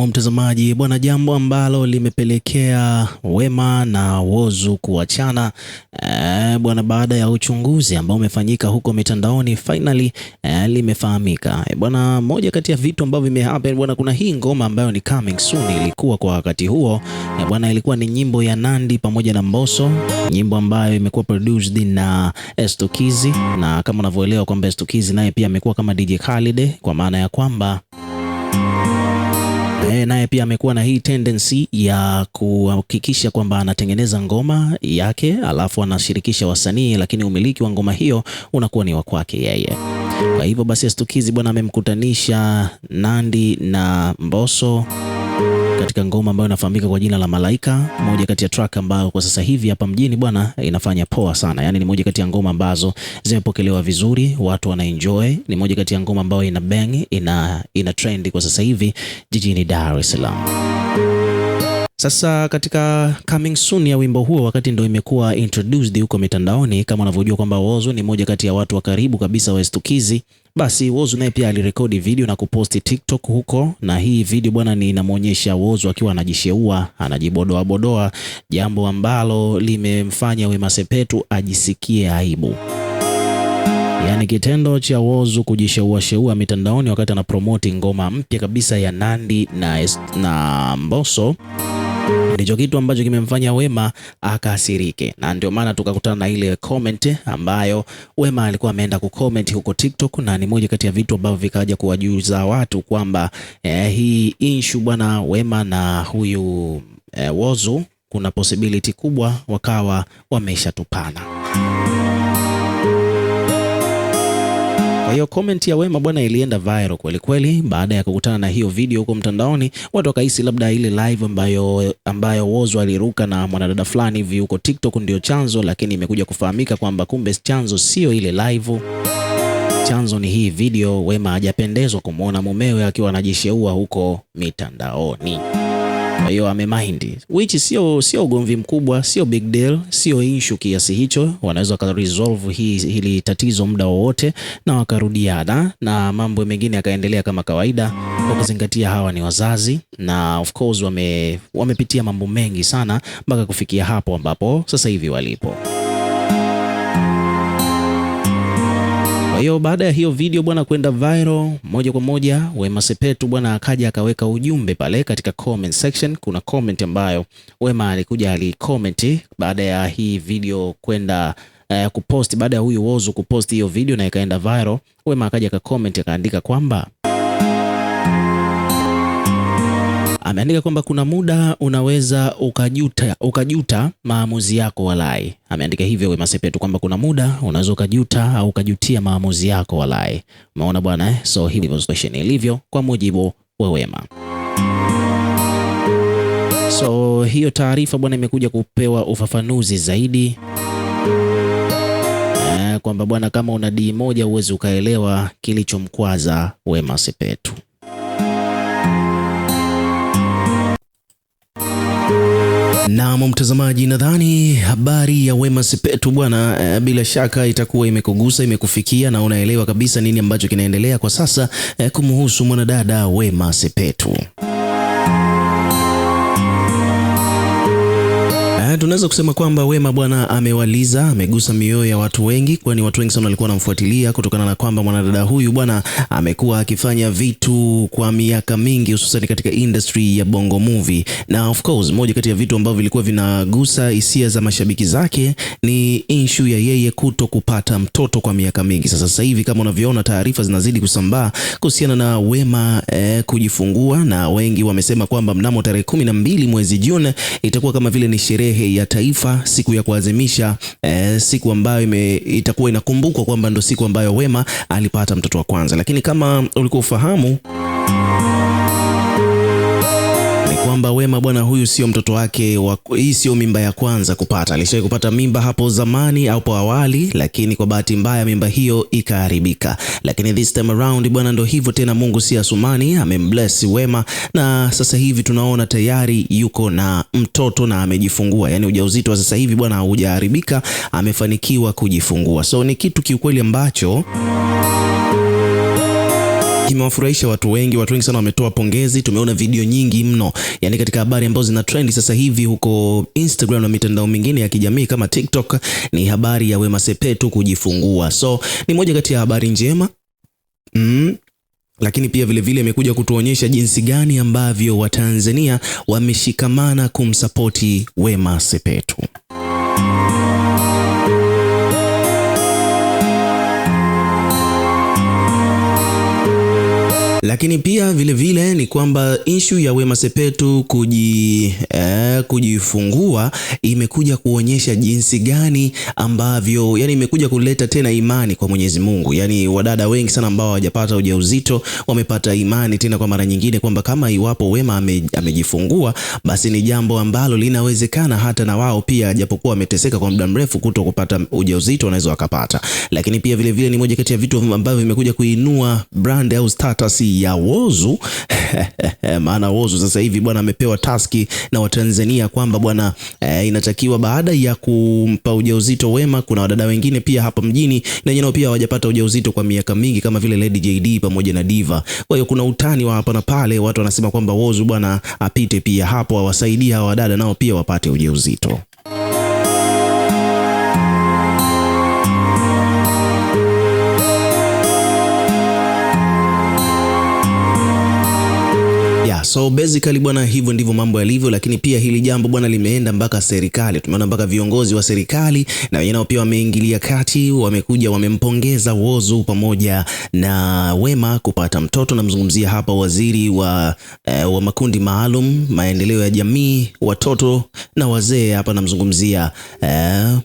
Mtazamaji bwana, jambo ambalo limepelekea Wema na Whozu kuachana bwana, baada ya uchunguzi ambao umefanyika huko mitandaoni finally limefahamika bwana. Moja kati ya vitu ambavyo vimehappen bwana, kuna hii ngoma ambayo ni coming soon, ilikuwa kwa wakati huo bwana, ilikuwa ni nyimbo ya Nandy pamoja na Mbosso, nyimbo ambayo imekuwa produced na Estokizi, na kama unavyoelewa kwamba Estokizi naye pia amekuwa kama DJ Khaled, kwa maana ya kwamba naye pia amekuwa na hii tendency ya kuhakikisha kwamba anatengeneza ngoma yake alafu anashirikisha wasanii, lakini umiliki wa ngoma hiyo unakuwa ni wa kwake yeye. Kwa hivyo basi Estokizi bwana amemkutanisha Nandy na Mbosso katika ngoma ambayo inafahamika kwa jina la Malaika, moja kati ya track ambayo kwa sasa hivi hapa mjini bwana inafanya poa sana. Yaani ni moja kati ya ngoma ambazo zimepokelewa vizuri, watu wana enjoy. Ni moja kati ya ngoma ambayo ina bang, ina trend kwa sasa hivi jijini Dar es Salaam. Sasa katika coming soon ya wimbo huo, wakati ndio imekuwa introduced huko mitandaoni, kama unavyojua kwamba Whozu ni moja kati ya watu wa karibu kabisa wa Estokizi, basi Whozu naye pia alirekodi video na kuposti TikTok huko, na hii video bwana ni inamuonyesha Whozu akiwa anajisheua, anajibodoa bodoa, jambo ambalo limemfanya Wema Sepetu ajisikie aibu. Yaani kitendo cha Whozu kujisheua mitandaoni wakati ana promote ngoma mpya kabisa ya Nandy na Mbosso ndicho kitu ambacho kimemfanya Wema akasirike, na ndio maana tukakutana na ile comment ambayo Wema alikuwa ameenda kucomment huko TikTok, na ni moja kati ya vitu ambavyo vikaja kuwajuza watu kwamba hii issue bwana, Wema na huyu Whozu kuna possibility kubwa wakawa wameshatupana. Kwa hiyo comment ya Wema bwana ilienda viral kweli kweli. Baada ya kukutana na hiyo video huko mtandaoni, watu wakahisi labda ile live ambayo Whozu aliruka na mwanadada fulani hivi huko TikTok ndio chanzo, lakini imekuja kufahamika kwamba kumbe chanzo sio ile live. Chanzo ni hii video. Wema hajapendezwa kumuona mumewe akiwa anajisheua huko mitandaoni. Kwa hiyo amemind, which sio ugomvi mkubwa, sio big deal, sio issue kiasi hicho. Wanaweza wakaresolve hili tatizo muda wowote na wakarudiana na mambo mengine yakaendelea kama kawaida, kwa kuzingatia hawa ni wazazi na of course wamepitia mambo mengi sana mpaka kufikia hapo ambapo sasa hivi walipo. Kwa hiyo baada ya hiyo video bwana kwenda viral, moja kwa moja Wema Sepetu bwana akaja akaweka ujumbe pale katika comment section. Kuna comment ambayo Wema alikuja alicomment baada ya hii video kwenda kupost, baada ya huyu Whozu kupost hiyo video na ikaenda viral. Wema akaja akacomment akaandika kwamba ameandika kwamba kuna muda unaweza ukajuta maamuzi yako walai. Ameandika hivyo Wema Sepetu kwamba kuna muda unaweza ukajuta au ukajutia maamuzi yako walai. Umeona bwana So hivyo situation ilivyo kwa mujibu wa Wema. So hiyo taarifa bwana imekuja kupewa ufafanuzi zaidi kwamba bwana, kama una D moja uweze ukaelewa kilichomkwaza Wema Sepetu. Na mtazamaji, nadhani habari ya Wema Sepetu bwana bila shaka itakuwa imekugusa, imekufikia na unaelewa kabisa nini ambacho kinaendelea kwa sasa kumhusu mwanadada Wema Sepetu. Tunaweza kusema kwamba Wema bwana amegusa mioyo ya watu wengi, kwani watu wengi sana walikuwa wanamfuatilia kutokana na kwamba mwanadada huyu bwana amekuwa akifanya vitu kwa miaka mingi, hususan katika industry ya Bongo Movie. Na of course moja kati ya vitu ambavyo vilikuwa vinagusa hisia za mashabiki zake ni issue ya yeye kuto kupata mtoto kwa miaka mingi. Sasa hivi kama unavyoona taarifa zinazidi kusambaa kuhusiana na Wema kujifungua, na wengi wamesema kwamba mnamo tarehe 12 mwezi Juni itakuwa kama vile ni sherehe ya taifa, siku ya kuadhimisha siku ambayo itakuwa inakumbukwa kwamba ndo siku ambayo Wema alipata mtoto wa kwanza. Lakini kama ulikuwa ufahamu ni kwamba Wema bwana huyu sio mtoto wake hii sio mimba ya kwanza kupata. Alishawahi kupata mimba hapo zamani au hapo awali, lakini kwa bahati mbaya mimba hiyo ikaharibika. Lakini this time around bwana ndo hivyo tena, Mungu si Asumani, amembless Wema na sasa hivi tunaona tayari yuko na mtoto na amejifungua. Yani ujauzito wa sasa hivi bwana haujaharibika, amefanikiwa kujifungua. So ni kitu kiukweli ambacho imewafurahisha watu wengi sana wametoa pongezi. Tumeona video nyingi mno, yani katika habari ambazo zina trend sasa hivi huko Instagram na mitandao mingine ya kijamii kama TikTok ni habari ya Wema Sepetu kujifungua. So ni moja kati ya habari njema. Lakini pia vile imekuja kutuonyesha jinsi gani ambavyo Watanzania wameshikamana kumsapoti Wema Sepetu. Lakini pia vile ni kwamba issue ya Wema Sepetu kujifungua imekuja kuonyesha jinsi gani ambavyo, yani imekuja kuleta tena imani kwa Mwenyezi Mungu. Yani wadada wengi sana ambao hawajapata ujauzito wamepata imani tena kwa mara nyingine kwamba kama iwapo Wema amejifungua basi ni jambo ambalo linawezekana hata na wao pia, japokuwa wameteseka kwa muda mrefu kuto kupata ujauzito, wanaweza wakapata. Lakini pia vile ni moja kati ya vitu ambavyo vimekuja kuinua brand au status ya Whozu. Maana Whozu sasa hivi bwana amepewa taski na Watanzania kwamba bwana inatakiwa baada ya kumpa ujauzito Wema, kuna wadada wengine pia hapa mjini na wenyewe pia hawajapata ujauzito kwa miaka mingi kama vile Lady JD pamoja na Diva. Kwa hiyo kuna utani wa hapa na pale, watu wanasema kwamba Whozu bwana apite pia hapo awasaidia hawa wadada nao pia wapate ujauzito. So basically bwana, hivyo ndivyo mambo yalivyo. Lakini pia hili jambo bwana limeenda mpaka serikali. Tumeona mpaka viongozi wa serikali na wenyewe pia wameingilia kati, wamekuja wamempongeza Whozu pamoja na Wema kupata mtoto. Namzungumzia hapa waziri wa makundi maalum, maendeleo ya jamii, watoto na wazee. Hapa namzungumzia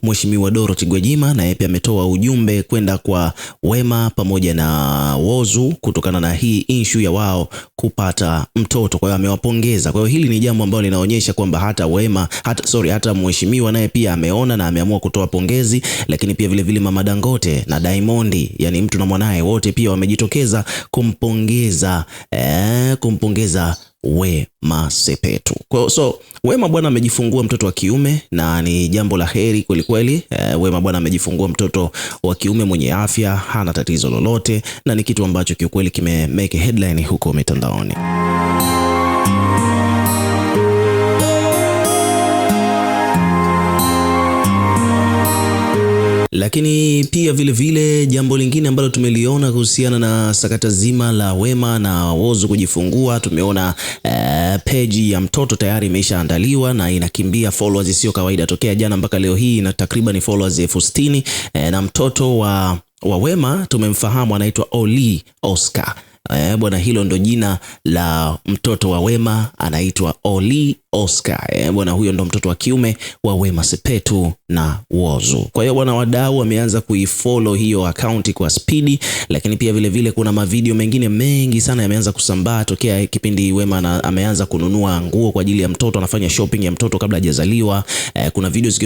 Mheshimiwa Dorothy Gwajima, na yeye pia ametoa ujumbe kwenda kwa Wema pamoja na Whozu kutokana na hii issue ya wao kupata mtoto. Kwa hiyo amewapongeza. Kwa hiyo hili ni jambo ambalo linaonyesha kwamba hata Wema, hata mheshimiwa naye pia ameona na ameamua kutoa pongezi. Lakini pia vile Mama Dangote na Diamond, yani mtu na mwanae, wote pia wamejitokeza kumpongeza Wema Sepetu. Kwa hiyo so Wema bwana amejifungua mtoto wa kiume na ni jambo la heri kweli kweli. Wema bwana amejifungua mtoto wa kiume mwenye afya, hana tatizo lolote, na ni kitu ambacho kiukweli kime make headline huko mitandaoni. Lakini pia vile jambo lingine ambalo tumeliona kuhusiana na sakata zima la Wema na Whozu kujifungua, tumeona page ya mtoto tayari imeshaandaliwa na inakimbia followers sio kawaida. Tokea jana mpaka leo hii na takriban followers 60,000. Na mtoto wa Wema tumemfahamu anaitwa Oli Oscar. Bwana, hilo ndo jina la mtoto wa Wema, anaitwa Oli Oscar. Bwana, huyo ndo mtoto wa kiume wa Wema Sepetu na Whozu. Kwa hiyo bwana, wadau wameanza kuifollow hiyo account kwa speed. Lakini pia vile kuna mavideo mengine mengi sana yameanza kusambaa tokea kipindi Wema ameanza kununua nguo kwa ajili ya mtoto, anafanya shopping ya mtoto kabla hajazaliwa. Kuna videos